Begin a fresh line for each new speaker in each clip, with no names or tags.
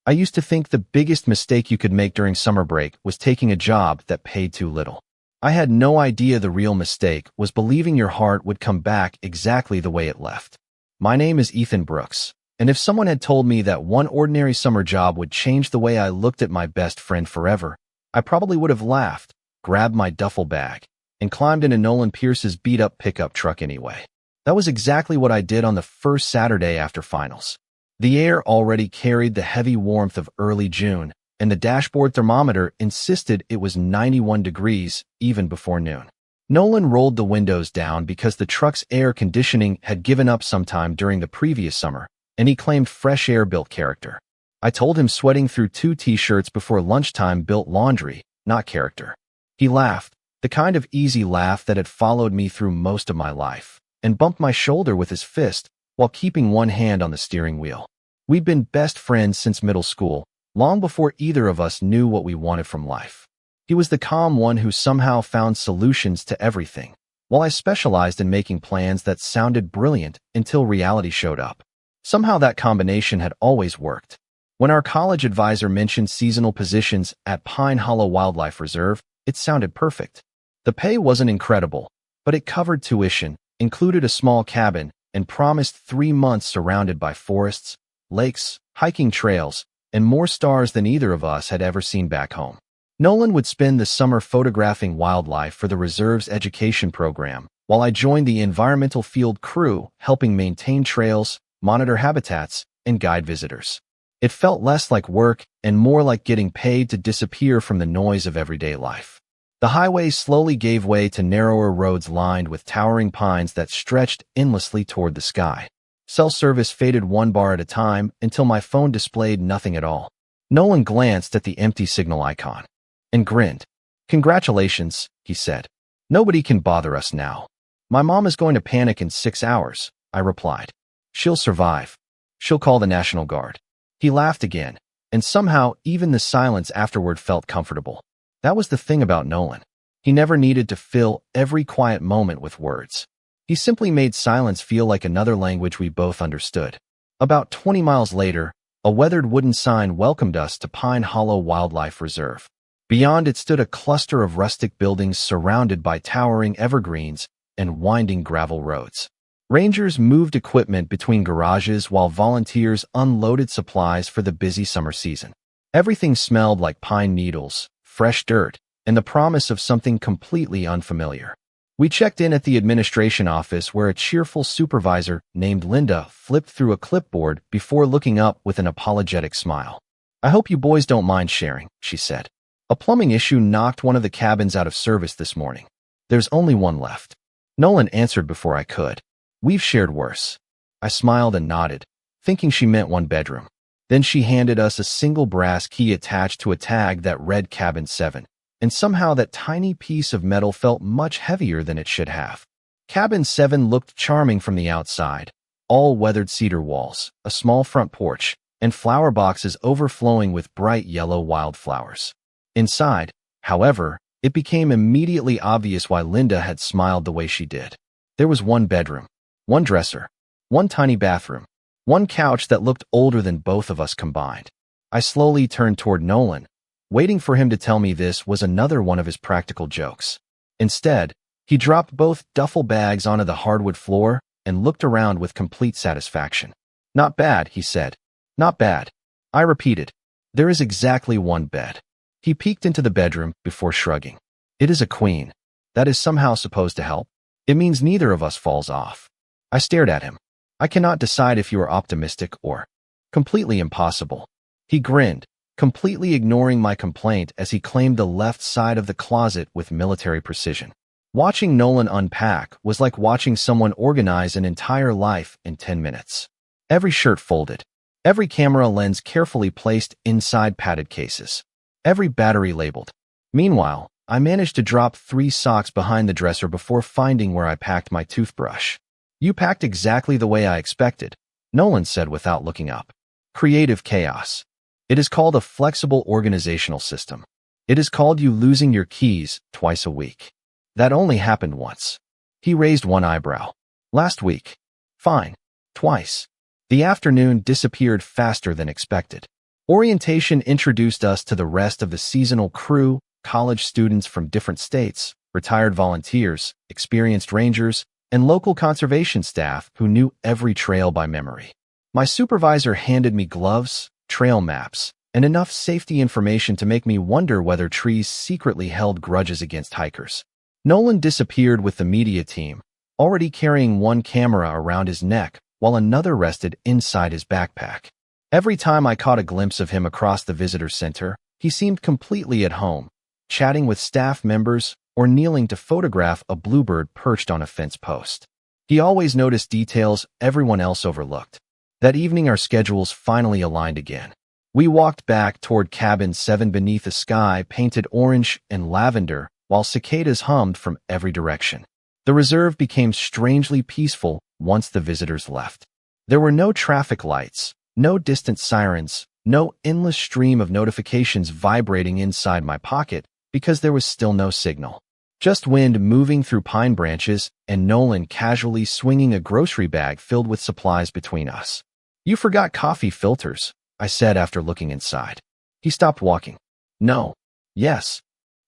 I used to think the biggest mistake you could make during summer break was taking a job that paid too little. I had no idea the real mistake was believing your heart would come back exactly the way it left. My name is Ethan Brooks, and if someone had told me that one ordinary summer job would change the way I looked at my best friend forever, I probably would have laughed, grabbed my duffel bag, and climbed into Nolan Pierce's beat-up pickup truck anyway. That was exactly what I did on the first Saturday after finals. The air already carried the heavy warmth of early June, and the dashboard thermometer insisted it was 91 degrees even before noon. Nolan rolled the windows down because the truck's air conditioning had given up sometime during the previous summer, and he claimed fresh air built character. I told him sweating through 2 t-shirts before lunchtime built laundry, not character. He laughed, the kind of easy laugh that had followed me through most of my life, and bumped my shoulder with his fist while keeping one hand on the steering wheel. We'd been best friends since middle school, long before either of us knew what we wanted from life. He was the calm one who somehow found solutions to everything, while I specialized in making plans that sounded brilliant until reality showed up. Somehow that combination had always worked. When our college advisor mentioned seasonal positions at Pine Hollow Wildlife Reserve, it sounded perfect. The pay wasn't incredible, but it covered tuition, included a small cabin, and promised 3 months surrounded by forests, lakes, hiking trails, and more stars than either of us had ever seen back home. Nolan would spend the summer photographing wildlife for the reserve's education program, while I joined the environmental field crew, helping maintain trails, monitor habitats, and guide visitors. It felt less like work and more like getting paid to disappear from the noise of everyday life. The highway slowly gave way to narrower roads lined with towering pines that stretched endlessly toward the sky. Cell service faded 1 bar at a time until my phone displayed nothing at all. Nolan glanced at the empty signal icon and grinned. "Congratulations," he said. "Nobody can bother us now." "My mom is going to panic in 6 hours," I replied. "She'll survive. She'll call the National Guard." He laughed again, and somehow even the silence afterward felt comfortable. That was the thing about Nolan. He never needed to fill every quiet moment with words. He simply made silence feel like another language we both understood. About 20 miles later, a weathered wooden sign welcomed us to Pine Hollow Wildlife Reserve. Beyond it stood a cluster of rustic buildings surrounded by towering evergreens and winding gravel roads. Rangers moved equipment between garages while volunteers unloaded supplies for the busy summer season. Everything smelled like pine needles, fresh dirt, and the promise of something completely unfamiliar. We checked in at the administration office where a cheerful supervisor named Linda flipped through a clipboard before looking up with an apologetic smile. "I hope you boys don't mind sharing," she said. "A plumbing issue knocked one of the cabins out of service this morning. There's only one left." Nolan answered before I could. "We've shared worse." I smiled and nodded, thinking she meant 1 bedroom. Then she handed us a single brass key attached to a tag that read Cabin 7. And somehow that tiny piece of metal felt much heavier than it should have. Cabin 7 looked charming from the outside, all weathered cedar walls, a small front porch, and flower boxes overflowing with bright yellow wildflowers. Inside, however, it became immediately obvious why Linda had smiled the way she did. There was 1 bedroom, 1 dresser, 1 tiny bathroom, 1 couch that looked older than both of us combined. I slowly turned toward Nolan, waiting for him to tell me this was another one of his practical jokes. Instead, he dropped both duffel bags onto the hardwood floor and looked around with complete satisfaction. "Not bad," he said. "Not bad." I repeated. "There is exactly 1 bed." He peeked into the bedroom before shrugging. "It is a queen. That is somehow supposed to help. It means neither of us falls off." I stared at him. "I cannot decide if you are optimistic or completely impossible." He grinned, completely ignoring my complaint as he claimed the left side of the closet with military precision. Watching Nolan unpack was like watching someone organize an entire life in 10 minutes. Every shirt folded, every camera lens carefully placed inside padded cases, every battery labeled. Meanwhile, I managed to drop 3 socks behind the dresser before finding where I packed my toothbrush. "You packed exactly the way I expected," Nolan said without looking up. "Creative chaos. It is called a flexible organizational system. It is called you losing your keys twice a week." That only happened once. He raised 1 eyebrow. "Last week." "Fine. Twice." The afternoon disappeared faster than expected. Orientation introduced us to the rest of the seasonal crew, college students from different states, retired volunteers, experienced rangers, and local conservation staff who knew every trail by memory. My supervisor handed me gloves, trail maps, and enough safety information to make me wonder whether trees secretly held grudges against hikers. Nolan disappeared with the media team, already carrying one camera around his neck while another rested inside his backpack. Every time I caught a glimpse of him across the visitor center, he seemed completely at home, chatting with staff members or kneeling to photograph a bluebird perched on a fence post. He always noticed details everyone else overlooked. That evening our schedules finally aligned again. We walked back toward Cabin 7 beneath a sky painted orange and lavender while cicadas hummed from every direction. The reserve became strangely peaceful once the visitors left. There were no traffic lights, no distant sirens, no endless stream of notifications vibrating inside my pocket because there was still no signal. Just wind moving through pine branches and Nolan casually swinging a grocery bag filled with supplies between us. "You forgot coffee filters," I said after looking inside. He stopped walking. "No." "Yes."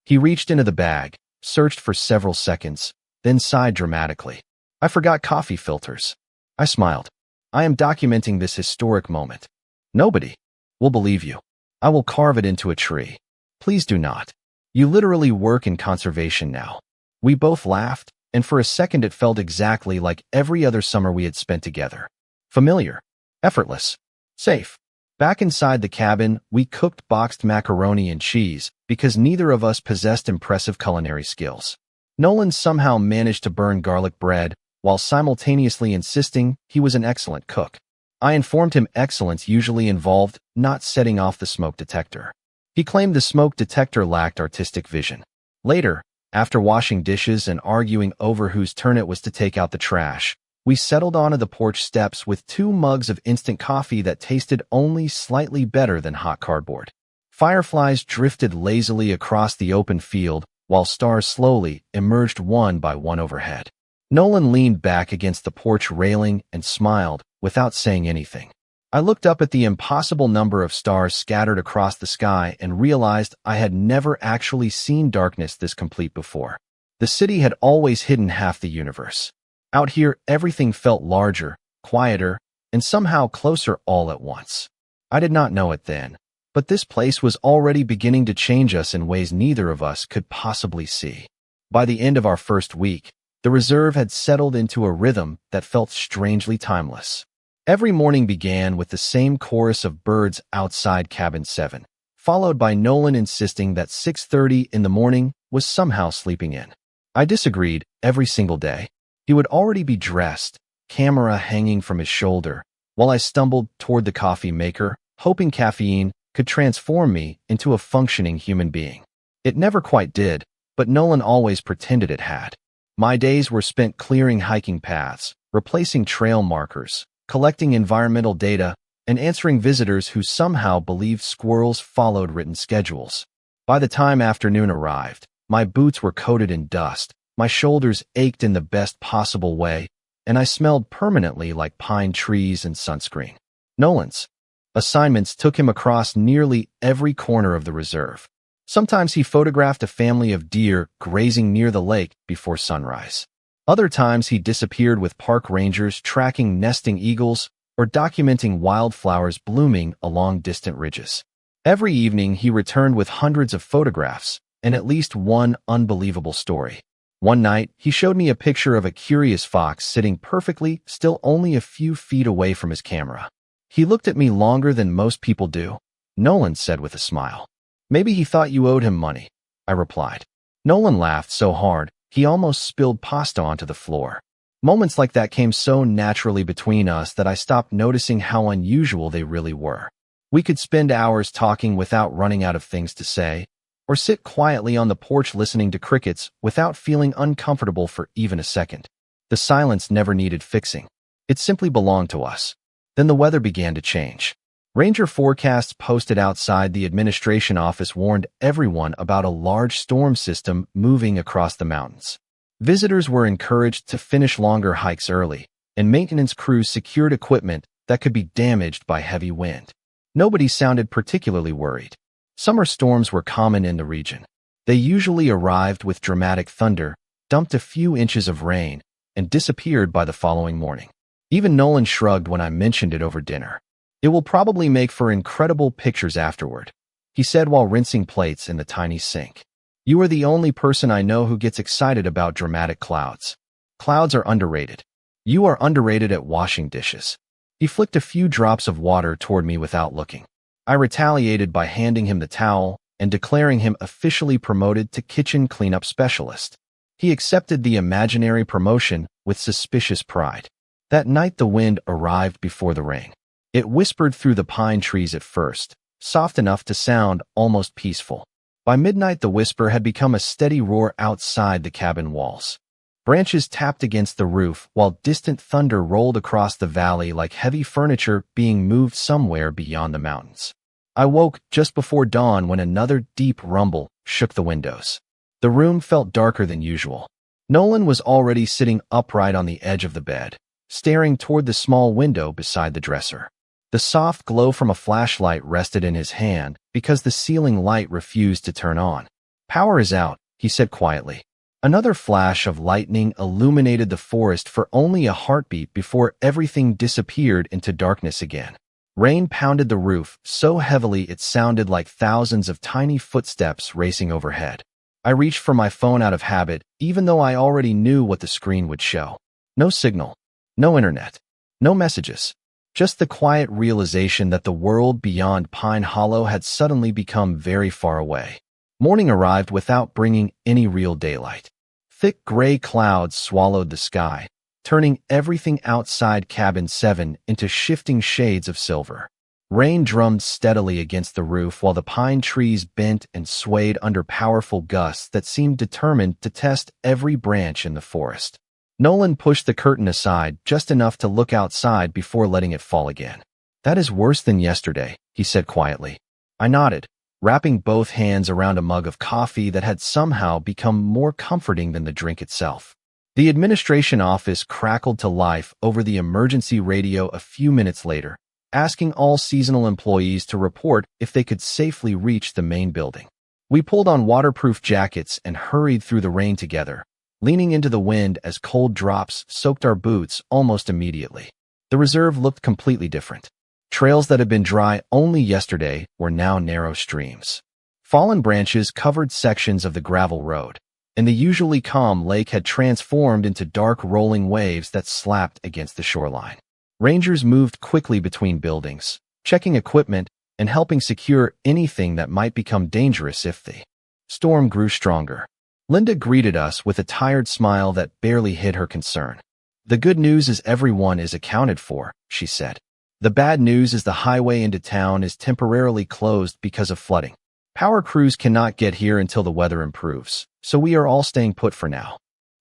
He reached into the bag, searched for several seconds, then sighed dramatically. "I forgot coffee filters." I smiled. "I am documenting this historic moment. Nobody will believe you. I will carve it into a tree. Please do not. You literally work in conservation now." We both laughed, and for a second it felt exactly like every other summer we had spent together. Familiar, effortless, safe. Back inside the cabin, we cooked boxed macaroni and cheese because neither of us possessed impressive culinary skills. Nolan somehow managed to burn garlic bread while simultaneously insisting he was an excellent cook. I informed him excellence usually involved not setting off the smoke detector. He claimed the smoke detector lacked artistic vision. Later, after washing dishes and arguing over whose turn it was to take out the trash, we settled onto the porch steps with 2 mugs of instant coffee that tasted only slightly better than hot cardboard. Fireflies drifted lazily across the open field while stars slowly emerged one by one overhead. Nolan leaned back against the porch railing and smiled without saying anything. I looked up at the impossible number of stars scattered across the sky and realized I had never actually seen darkness this complete before. The city had always hidden half the universe. Out here, everything felt larger, quieter, and somehow closer all at once. I did not know it then, but this place was already beginning to change us in ways neither of us could possibly see. By the end of our first week, the reserve had settled into a rhythm that felt strangely timeless. Every morning began with the same chorus of birds outside Cabin 7, followed by Nolan insisting that 6:30 in the morning was somehow sleeping in. I disagreed every single day. He would already be dressed, camera hanging from his shoulder, while I stumbled toward the coffee maker, hoping caffeine could transform me into a functioning human being. It never quite did, but Nolan always pretended it had. My days were spent clearing hiking paths, replacing trail markers, collecting environmental data, and answering visitors who somehow believed squirrels followed written schedules. By the time afternoon arrived, my boots were coated in dust, my shoulders ached in the best possible way, and I smelled permanently like pine trees and sunscreen. Nolan's assignments took him across nearly every corner of the reserve. Sometimes he photographed a family of deer grazing near the lake before sunrise. Other times he disappeared with park rangers tracking nesting eagles or documenting wildflowers blooming along distant ridges. Every evening he returned with hundreds of photographs and at least one unbelievable story. One night, he showed me a picture of a curious fox sitting perfectly still only a few feet away from his camera. "He looked at me longer than most people do," Nolan said with a smile. "Maybe he thought you owed him money," I replied. Nolan laughed so hard, he almost spilled pasta onto the floor. Moments like that came so naturally between us that I stopped noticing how unusual they really were. We could spend hours talking without running out of things to say, or sit quietly on the porch listening to crickets without feeling uncomfortable for even a second. The silence never needed fixing. It simply belonged to us. Then the weather began to change. Ranger forecasts posted outside the administration office warned everyone about a large storm system moving across the mountains. Visitors were encouraged to finish longer hikes early, and maintenance crews secured equipment that could be damaged by heavy wind. Nobody sounded particularly worried. Summer storms were common in the region. They usually arrived with dramatic thunder, dumped a few inches of rain, and disappeared by the following morning. Even Nolan shrugged when I mentioned it over dinner. "It will probably make for incredible pictures afterward," he said while rinsing plates in the tiny sink. "You are the only person I know who gets excited about dramatic clouds. Clouds are underrated. You are underrated at washing dishes." He flicked a few drops of water toward me without looking. I retaliated by handing him the towel and declaring him officially promoted to kitchen cleanup specialist. He accepted the imaginary promotion with suspicious pride. That night the wind arrived before the rain. It whispered through the pine trees at first, soft enough to sound almost peaceful. By midnight the whisper had become a steady roar outside the cabin walls. Branches tapped against the roof while distant thunder rolled across the valley like heavy furniture being moved somewhere beyond the mountains. I woke just before dawn when another deep rumble shook the windows. The room felt darker than usual. Nolan was already sitting upright on the edge of the bed, staring toward the small window beside the dresser. The soft glow from a flashlight rested in his hand because the ceiling light refused to turn on. "Power is out," he said quietly. Another flash of lightning illuminated the forest for only a heartbeat before everything disappeared into darkness again. Rain pounded the roof so heavily it sounded like thousands of tiny footsteps racing overhead. I reached for my phone out of habit, even though I already knew what the screen would show. No signal, no internet, no messages. Just the quiet realization that the world beyond Pine Hollow had suddenly become very far away. Morning arrived without bringing any real daylight. Thick gray clouds swallowed the sky, turning everything outside Cabin 7 into shifting shades of silver. Rain drummed steadily against the roof while the pine trees bent and swayed under powerful gusts that seemed determined to test every branch in the forest. Nolan pushed the curtain aside just enough to look outside before letting it fall again. "That is worse than yesterday," he said quietly. I nodded, wrapping both hands around a mug of coffee that had somehow become more comforting than the drink itself. The administration office crackled to life over the emergency radio a few minutes later, asking all seasonal employees to report if they could safely reach the main building. We pulled on waterproof jackets and hurried through the rain together, leaning into the wind as cold drops soaked our boots almost immediately. The reserve looked completely different. Trails that had been dry only yesterday were now narrow streams. Fallen branches covered sections of the gravel road, and the usually calm lake had transformed into dark rolling waves that slapped against the shoreline. Rangers moved quickly between buildings, checking equipment and helping secure anything that might become dangerous if the storm grew stronger. Linda greeted us with a tired smile that barely hid her concern. "The good news is everyone is accounted for," she said. "The bad news is the highway into town is temporarily closed because of flooding. Power crews cannot get here until the weather improves, so we are all staying put for now."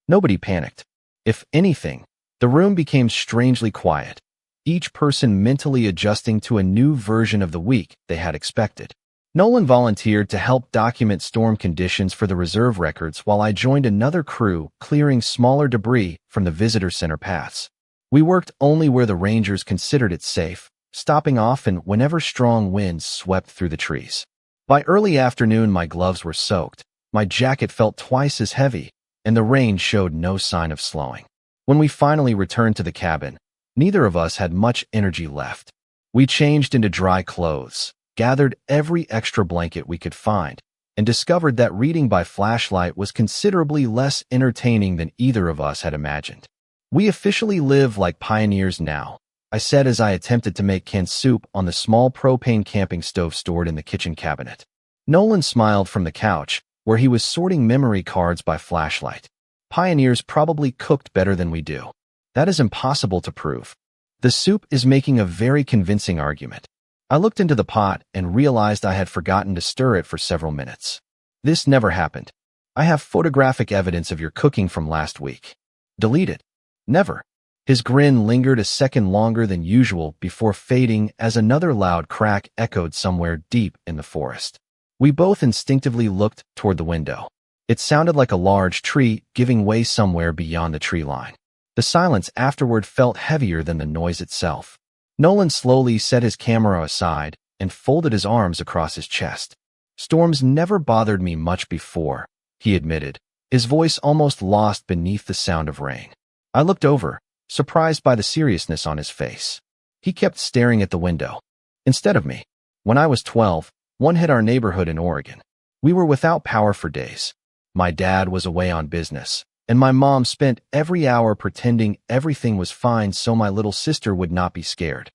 Nobody panicked. If anything, the room became strangely quiet, each person mentally adjusting to a new version of the week they had expected. Nolan volunteered to help document storm conditions for the reserve records while I joined another crew clearing smaller debris from the visitor center paths. We worked only where the rangers considered it safe, stopping often whenever strong winds swept through the trees. By early afternoon, my gloves were soaked, my jacket felt twice as heavy, and the rain showed no sign of slowing. When we finally returned to the cabin, neither of us had much energy left. We changed into dry clothes, gathered every extra blanket we could find, and discovered that reading by flashlight was considerably less entertaining than either of us had imagined. "We officially live like pioneers now," I said as I attempted to make canned soup on the small propane camping stove stored in the kitchen cabinet. Nolan smiled from the couch, where he was sorting memory cards by flashlight. "Pioneers probably cooked better than we do. That is impossible to prove." The soup is making a very convincing argument. I looked into the pot and realized I had forgotten to stir it for several minutes. "This never happened. I have photographic evidence of your cooking from last week." "Delete it." "Never." His grin lingered a second longer than usual before fading as another loud crack echoed somewhere deep in the forest. We both instinctively looked toward the window. It sounded like a large tree giving way somewhere beyond the tree line. The silence afterward felt heavier than the noise itself. Nolan slowly set his camera aside, and folded his arms across his chest. Storms never bothered me much before, he admitted, his voice almost lost beneath the sound of rain. I looked over, surprised by the seriousness on his face. He kept staring at the window, instead of me. When I was 12, one hit our neighborhood in Oregon. We were without power for days. My dad was away on business, and my mom spent every hour pretending everything was fine so my little sister would not be scared.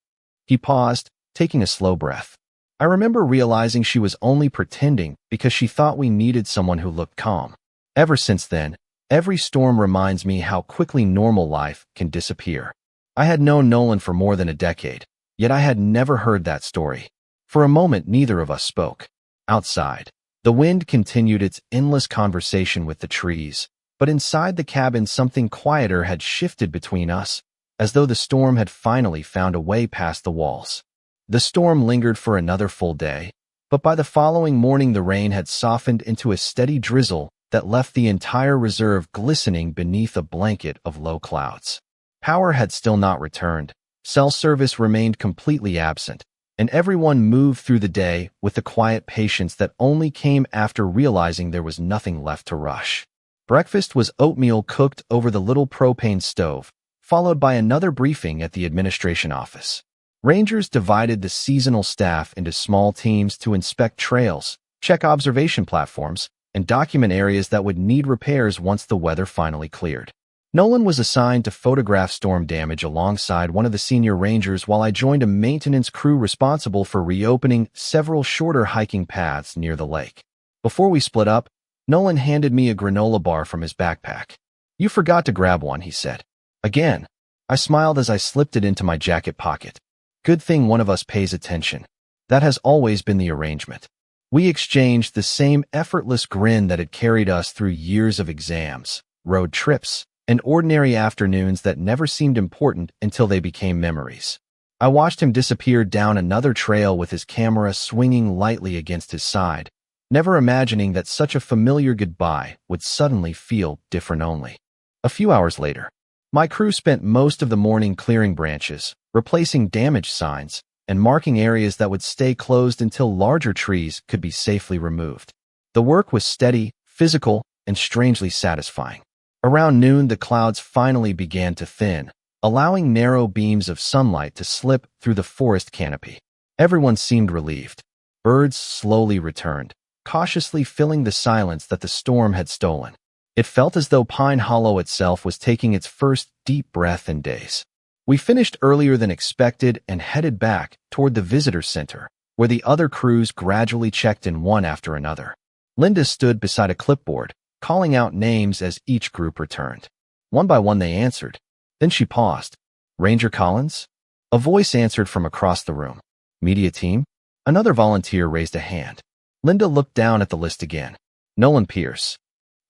He paused, taking a slow breath. I remember realizing she was only pretending because she thought we needed someone who looked calm. Ever since then, every storm reminds me how quickly normal life can disappear. I had known Nolan for more than a decade, yet I had never heard that story. For a moment, neither of us spoke. Outside, the wind continued its endless conversation with the trees, but inside the cabin something quieter had shifted between us, as though the storm had finally found a way past the walls. The storm lingered for another full day, but by the following morning the rain had softened into a steady drizzle that left the entire reserve glistening beneath a blanket of low clouds. Power had still not returned, cell service remained completely absent, and everyone moved through the day with the quiet patience that only came after realizing there was nothing left to rush. Breakfast was oatmeal cooked over the little propane stove, followed by another briefing at the administration office. Rangers divided the seasonal staff into small teams to inspect trails, check observation platforms, and document areas that would need repairs once the weather finally cleared. Nolan was assigned to photograph storm damage alongside one of the senior rangers while I joined a maintenance crew responsible for reopening several shorter hiking paths near the lake. Before we split up, Nolan handed me a granola bar from his backpack. "You forgot to grab one," he said. Again, I smiled as I slipped it into my jacket pocket. Good thing one of us pays attention. That has always been the arrangement. We exchanged the same effortless grin that had carried us through years of exams, road trips, and ordinary afternoons that never seemed important until they became memories. I watched him disappear down another trail with his camera swinging lightly against his side, never imagining that such a familiar goodbye would suddenly feel different only. A few hours later, my crew spent most of the morning clearing branches, replacing damaged signs, and marking areas that would stay closed until larger trees could be safely removed. The work was steady, physical, and strangely satisfying. Around noon, the clouds finally began to thin, allowing narrow beams of sunlight to slip through the forest canopy. Everyone seemed relieved. Birds slowly returned, cautiously filling the silence that the storm had stolen. It felt as though Pine Hollow itself was taking its first deep breath in days. We finished earlier than expected and headed back toward the visitor center, where the other crews gradually checked in one after another. Linda stood beside a clipboard, calling out names as each group returned. One by one they answered. Then she paused. "Ranger Collins?" A voice answered from across the room. "Media team?" Another volunteer raised a hand. Linda looked down at the list again. "Nolan Pierce."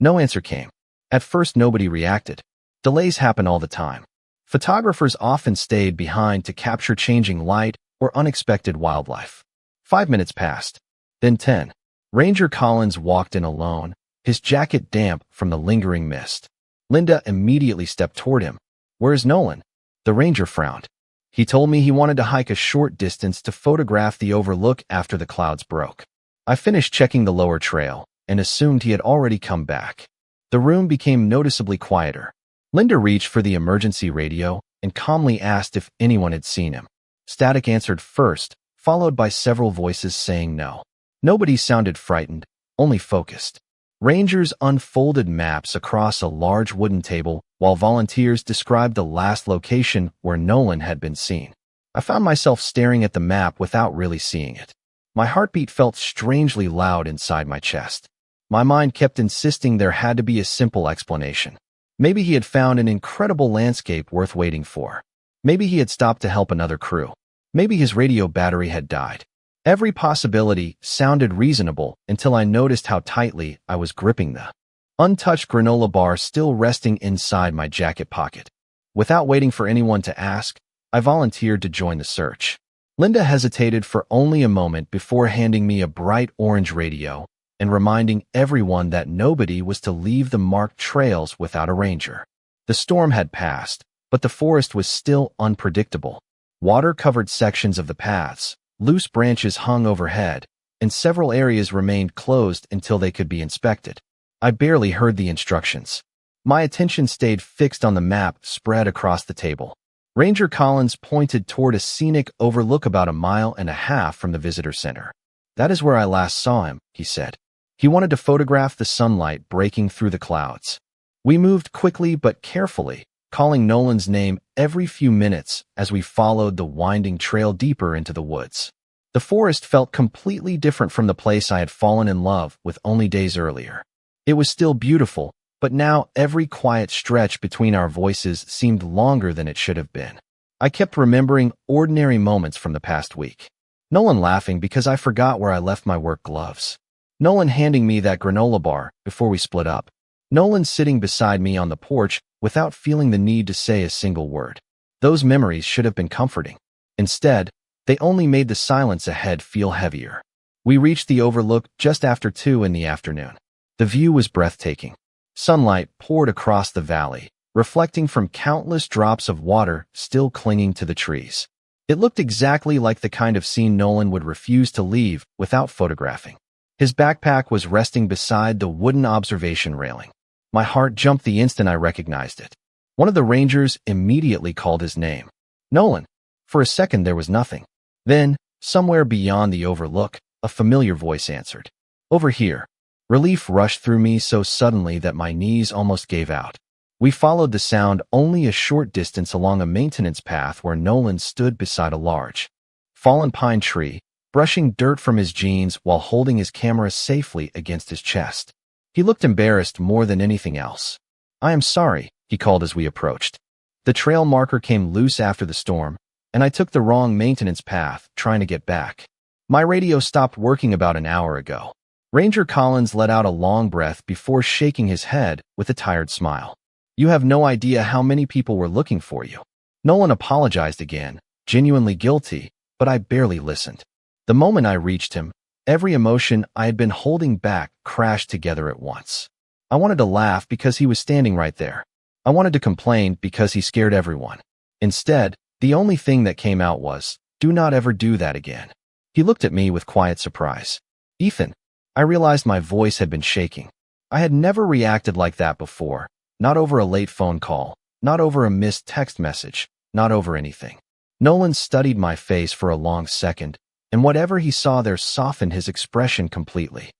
No answer came. At first nobody reacted. Delays happen all the time. Photographers often stayed behind to capture changing light or unexpected wildlife. 5 minutes passed. Then 10. Ranger Collins walked in alone, his jacket damp from the lingering mist. Linda immediately stepped toward him. "Where's Nolan?" The ranger frowned. "He told me he wanted to hike a short distance to photograph the overlook after the clouds broke." I finished checking the lower trail and assumed he had already come back. The room became noticeably quieter. Linda reached for the emergency radio and calmly asked if anyone had seen him. Static answered first, followed by several voices saying no. Nobody sounded frightened, only focused. Rangers unfolded maps across a large wooden table while volunteers described the last location where Nolan had been seen. I found myself staring at the map without really seeing it. My heartbeat felt strangely loud inside my chest. My mind kept insisting there had to be a simple explanation. Maybe he had found an incredible landscape worth waiting for. Maybe he had stopped to help another crew. Maybe his radio battery had died. Every possibility sounded reasonable until I noticed how tightly I was gripping the untouched granola bar still resting inside my jacket pocket. Without waiting for anyone to ask, I volunteered to join the search. Linda hesitated for only a moment before handing me a bright orange radio and reminding everyone that nobody was to leave the marked trails without a ranger. The storm had passed, but the forest was still unpredictable. Water covered sections of the paths, Loose branches hung overhead, and several areas remained closed until they could be inspected. I barely heard the instructions. My attention stayed fixed on the map spread across the table. Ranger Collins pointed toward a scenic overlook about 1.5 miles from the visitor center. "That is where I last saw him," he said. "He wanted to photograph the sunlight breaking through the clouds." We moved quickly but carefully, calling Nolan's name every few minutes as we followed the winding trail deeper into the woods. The forest felt completely different from the place I had fallen in love with only days earlier. It was still beautiful, but now every quiet stretch between our voices seemed longer than it should have been. I kept remembering ordinary moments from the past week. Nolan laughing because I forgot where I left my work gloves. Nolan handing me that granola bar before we split up. Nolan sitting beside me on the porch without feeling the need to say a single word. Those memories should have been comforting. Instead, they only made the silence ahead feel heavier. We reached the overlook just after 2 in the afternoon. The view was breathtaking. Sunlight poured across the valley, reflecting from countless drops of water still clinging to the trees. It looked exactly like the kind of scene Nolan would refuse to leave without photographing. His backpack was resting beside the wooden observation railing. My heart jumped the instant I recognized it. One of the rangers immediately called his name. "Nolan." For a second there was nothing. Then, somewhere beyond the overlook, a familiar voice answered. "Over here." Relief rushed through me so suddenly that my knees almost gave out. We followed the sound only a short distance along a maintenance path where Nolan stood beside a large, fallen pine tree, brushing dirt from his jeans while holding his camera safely against his chest. He looked embarrassed more than anything else. "I am sorry," he called as we approached. The trail marker came loose after the storm, and I took the wrong maintenance path, trying to get back. My radio stopped working about an hour ago. Ranger Collins let out a long breath before shaking his head with a tired smile. "You have no idea how many people were looking for you." Nolan apologized again, genuinely guilty, but I barely listened. The moment I reached him, every emotion I had been holding back crashed together at once. I wanted to laugh because he was standing right there. I wanted to complain because he scared everyone. Instead, the only thing that came out was, "Do not ever do that again." He looked at me with quiet surprise. "Ethan." I realized my voice had been shaking. I had never reacted like that before, not over a late phone call, not over a missed text message, not over anything. Nolan studied my face for a long second, and whatever he saw there softened his expression completely.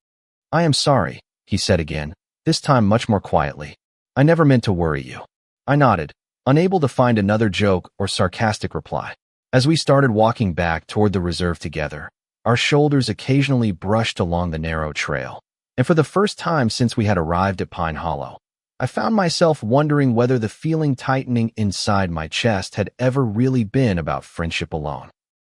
"I am sorry," he said again, this time much more quietly. "I never meant to worry you." I nodded, unable to find another joke or sarcastic reply. As we started walking back toward the reserve together, our shoulders occasionally brushed along the narrow trail, and for the first time since we had arrived at Pine Hollow, I found myself wondering whether the feeling tightening inside my chest had ever really been about friendship alone.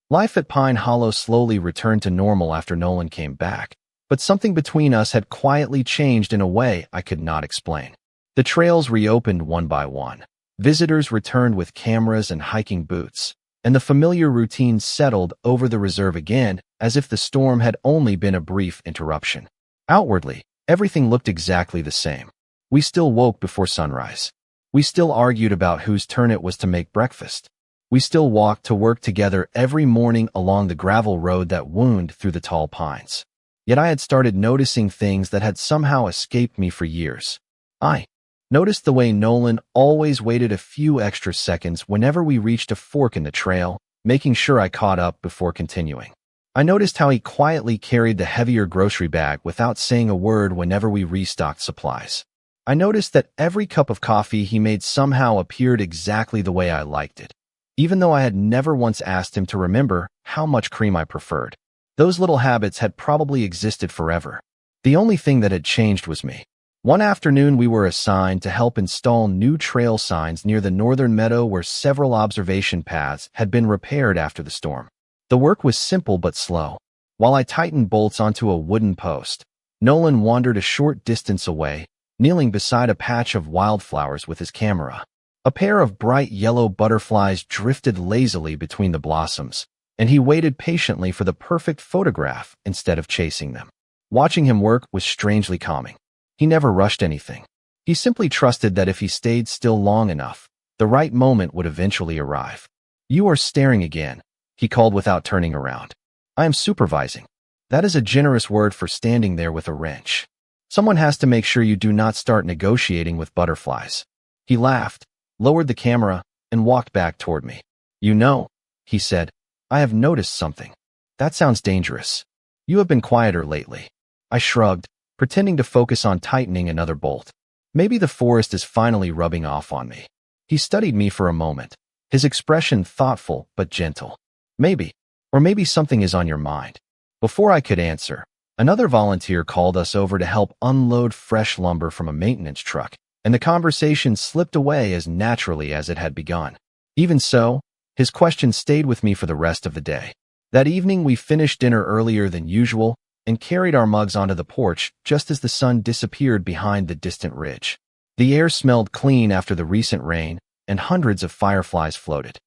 Life at Pine Hollow slowly returned to normal after Nolan came back, but something between us had quietly changed in a way I could not explain. The trails reopened one by one. Visitors returned with cameras and hiking boots, and the familiar routine settled over the reserve again as if the storm had only been a brief interruption. Outwardly, everything looked exactly the same. We still woke before sunrise. We still argued about whose turn it was to make breakfast. We still walked to work together every morning along the gravel road that wound through the tall pines. Yet I had started noticing things that had somehow escaped me for years. I noticed the way Nolan always waited a few extra seconds whenever we reached a fork in the trail, making sure I caught up before continuing. I noticed how he quietly carried the heavier grocery bag without saying a word whenever we restocked supplies. I noticed that every cup of coffee he made somehow appeared exactly the way I liked it, even though I had never once asked him to remember how much cream I preferred. Those little habits had probably existed forever. The only thing that had changed was me. One afternoon we were assigned to help install new trail signs near the northern meadow where several observation paths had been repaired after the storm. The work was simple but slow. While I tightened bolts onto a wooden post, Nolan wandered a short distance away, kneeling beside a patch of wildflowers with his camera. A pair of bright yellow butterflies drifted lazily between the blossoms, and he waited patiently for the perfect photograph instead of chasing them. Watching him work was strangely calming. He never rushed anything. He simply trusted that if he stayed still long enough, the right moment would eventually arrive. "You are staring again," he called without turning around. I am supervising. That is a generous word for standing there with a wrench. Someone has to make sure you do not start negotiating with butterflies. He laughed, lowered the camera, and walked back toward me. You know, he said, I have noticed something. That sounds dangerous. You have been quieter lately. I shrugged, pretending to focus on tightening another bolt. Maybe the forest is finally rubbing off on me. He studied me for a moment, his expression thoughtful but gentle. Maybe. Or maybe something is on your mind. Before I could answer, another volunteer called us over to help unload fresh lumber from a maintenance truck, and the conversation slipped away as naturally as it had begun. Even so, his question stayed with me for the rest of the day. That evening we finished dinner earlier than usual and carried our mugs onto the porch just as the sun disappeared behind the distant ridge. The air smelled clean after the recent rain, and hundreds of fireflies floated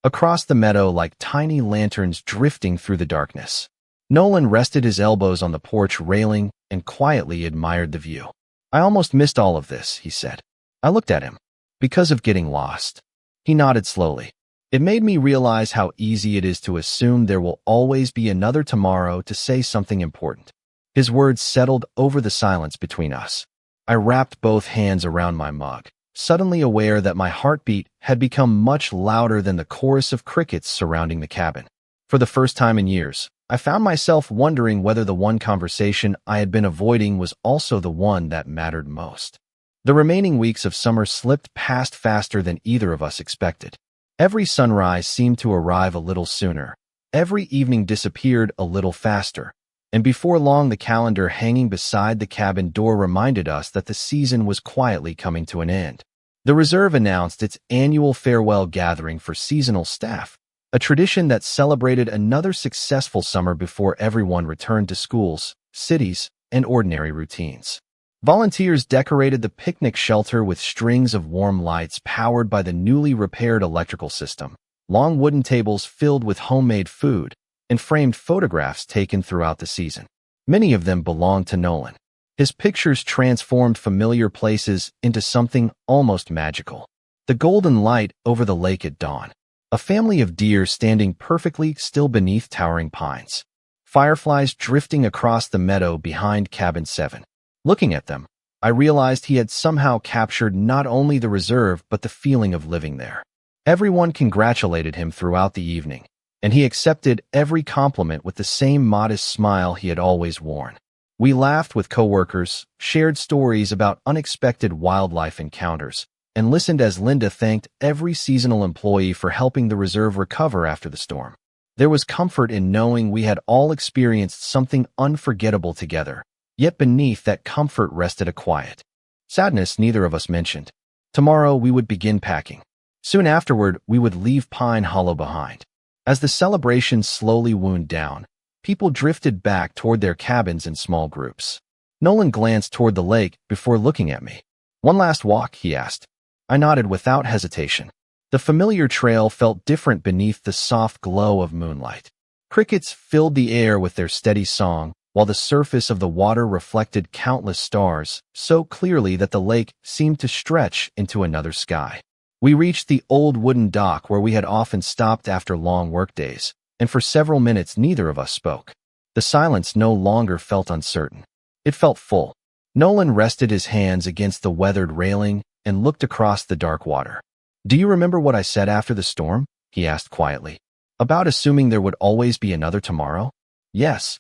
across the meadow like tiny lanterns drifting through the darkness. Nolan rested his elbows on the porch railing and quietly admired the view. I almost missed all of this, he said. I looked at him. Because of getting lost. He nodded slowly. It made me realize how easy it is to assume there will always be another tomorrow to say something important. His words settled over the silence between us. I wrapped both hands around my mug, suddenly aware that my heartbeat had become much louder than the chorus of crickets surrounding the cabin. For the first time in years, I found myself wondering whether the one conversation I had been avoiding was also the one that mattered most. The remaining weeks of summer slipped past faster than either of us expected. Every sunrise seemed to arrive a little sooner. Every evening disappeared a little faster. And before long, the calendar hanging beside the cabin door reminded us that the season was quietly coming to an end. The reserve announced its annual farewell gathering for seasonal staff, a tradition that celebrated another successful summer before everyone returned to schools, cities, and ordinary routines. Volunteers decorated the picnic shelter with strings of warm lights powered by the newly repaired electrical system, long wooden tables filled with homemade food, and framed photographs taken throughout the season. Many of them belonged to Nolan. His pictures transformed familiar places into something almost magical. The golden light over the lake at dawn. A family of deer standing perfectly still beneath towering pines. Fireflies drifting across the meadow behind Cabin 7. Looking at them, I realized he had somehow captured not only the reserve but the feeling of living there. Everyone congratulated him throughout the evening, and he accepted every compliment with the same modest smile he had always worn. We laughed with coworkers, shared stories about unexpected wildlife encounters, and listened as Linda thanked every seasonal employee for helping the reserve recover after the storm. There was comfort in knowing we had all experienced something unforgettable together, yet beneath that comfort rested a quiet sadness neither of us mentioned. Tomorrow we would begin packing. Soon afterward, we would leave Pine Hollow behind. As the celebration slowly wound down, people drifted back toward their cabins in small groups. Nolan glanced toward the lake before looking at me. One last walk, he asked. I nodded without hesitation. The familiar trail felt different beneath the soft glow of moonlight. Crickets filled the air with their steady song, while the surface of the water reflected countless stars, so clearly that the lake seemed to stretch into another sky. We reached the old wooden dock where we had often stopped after long workdays, and for several minutes neither of us spoke. The silence no longer felt uncertain. It felt full. Nolan rested his hands against the weathered railing and looked across the dark water. Do you remember what I said after the storm? He asked quietly. About assuming there would always be another tomorrow? Yes.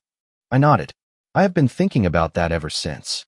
I nodded. I have been thinking about that ever since.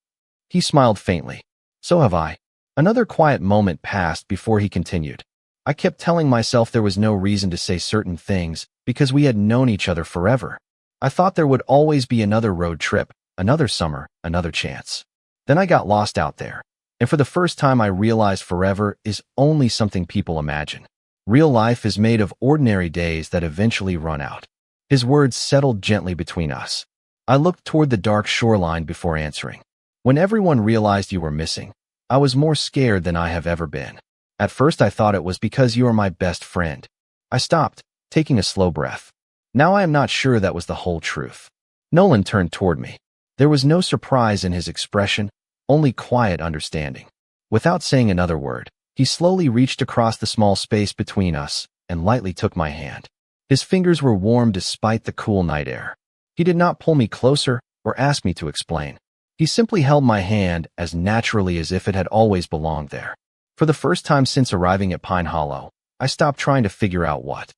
He smiled faintly. So have I. Another quiet moment passed before he continued. I kept telling myself there was no reason to say certain things because we had known each other forever. I thought there would always be another road trip, another summer, another chance. Then I got lost out there. And for the first time I realized forever is only something people imagine. Real life is made of ordinary days that eventually run out. His words settled gently between us. I looked toward the dark shoreline before answering. When everyone realized you were missing, I was more scared than I have ever been. At first I thought it was because you are my best friend. I stopped, taking a slow breath. Now I am not sure that was the whole truth. Nolan turned toward me. There was no surprise in his expression, only quiet understanding. Without saying another word, he slowly reached across the small space between us and lightly took my hand. His fingers were warm despite the cool night air. He did not pull me closer or ask me to explain. He simply held my hand as naturally as if it had always belonged there. For the first time since arriving at Pine Hollow, I stopped trying to figure out what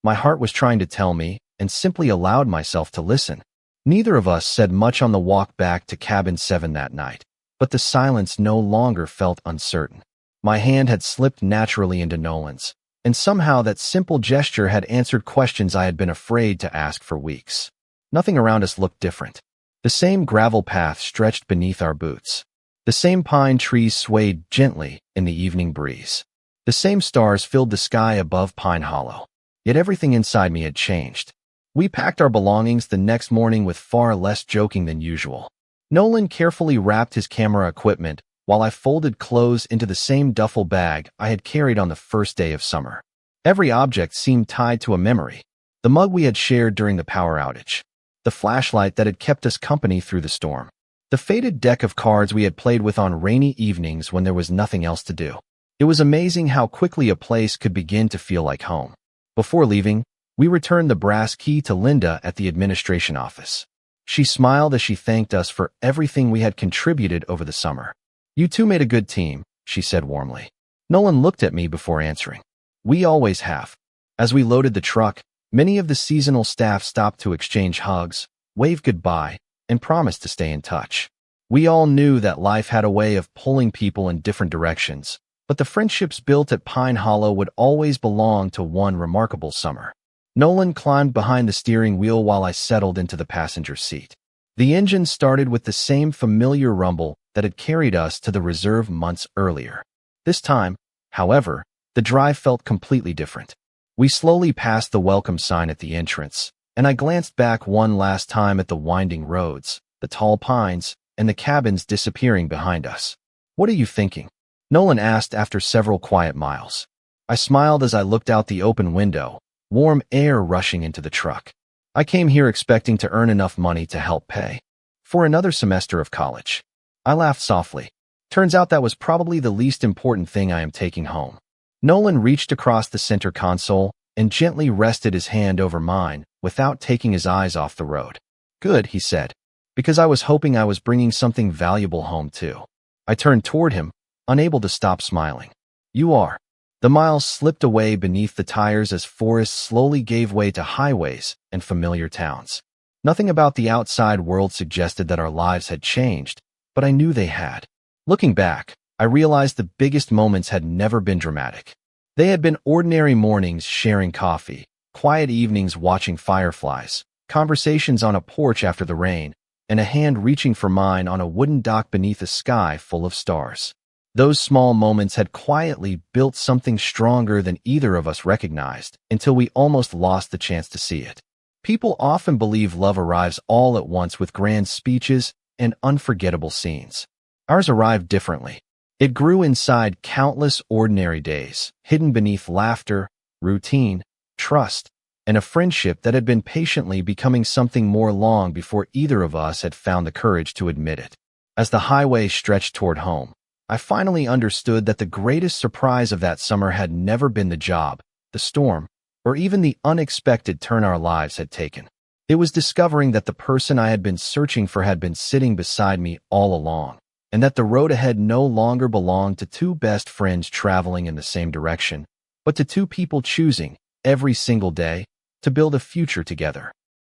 my heart was trying to tell me and simply allowed myself to listen. Neither of us said much on the walk back to Cabin 7 that night, but the silence no longer felt uncertain. My hand had slipped naturally into Nolan's, and somehow that simple gesture had answered questions I had been afraid to ask for weeks. Nothing around us looked different. The same gravel path stretched beneath our boots. The same pine trees swayed gently in the evening breeze. The same stars filled the sky above Pine Hollow. Yet everything inside me had changed. We packed our belongings the next morning with far less joking than usual. Nolan carefully wrapped his camera equipment while I folded clothes into the same duffel bag I had carried on the first day of summer. Every object seemed tied to a memory. The mug we had shared during the power outage. The flashlight that had kept us company through the storm. The faded deck of cards we had played with on rainy evenings when there was nothing else to do. It was amazing how quickly a place could begin to feel like home. Before leaving, we returned the brass key to Linda at the administration office. She smiled as she thanked us for everything we had contributed over the summer. "You two made a good team," she said warmly. Nolan looked at me before answering. "We always have." As we loaded the truck, many of the seasonal staff stopped to exchange hugs, wave goodbye, and promise to stay in touch. We all knew that life had a way of pulling people in different directions, but the friendships built at Pine Hollow would always belong to one remarkable summer. Nolan climbed behind the steering wheel while I settled into the passenger seat. The engine started with the same familiar rumble that had carried us to the reserve months earlier. This time, however, the drive felt completely different. We slowly passed the welcome sign at the entrance, and I glanced back one last time at the winding roads, the tall pines, and the cabins disappearing behind us. "What are you thinking?" Nolan asked after several quiet miles. I smiled as I looked out the open window, warm air rushing into the truck. "I came here expecting to earn enough money to help pay for another semester of college." I laughed softly. "Turns out that was probably the least important thing I am taking home." Nolan reached across the center console and gently rested his hand over mine without taking his eyes off the road. "Good," he said, "because I was hoping I was bringing something valuable home too." I turned toward him, unable to stop smiling. "You are." The miles slipped away beneath the tires as forests slowly gave way to highways and familiar towns. Nothing about the outside world suggested that our lives had changed, but I knew they had. Looking back, I realized the biggest moments had never been dramatic. They had been ordinary mornings sharing coffee, quiet evenings watching fireflies, conversations on a porch after the rain, and a hand reaching for mine on a wooden dock beneath a sky full of stars. Those small moments had quietly built something stronger than either of us recognized until we almost lost the chance to see it. People often believe love arrives all at once with grand speeches and unforgettable scenes. Ours arrived differently. It grew inside countless ordinary days, hidden beneath laughter, routine, trust, and a friendship that had been patiently becoming something more long before either of us had found the courage to admit it. As the highway stretched toward home, I finally understood that the greatest surprise of that summer had never been the job, the storm, or even the unexpected turn our lives had taken. It was discovering that the person I had been searching for had been sitting beside me all along, and that the road ahead no longer belonged to two best friends traveling in the same direction, but to two people choosing, every single day, to build a future together.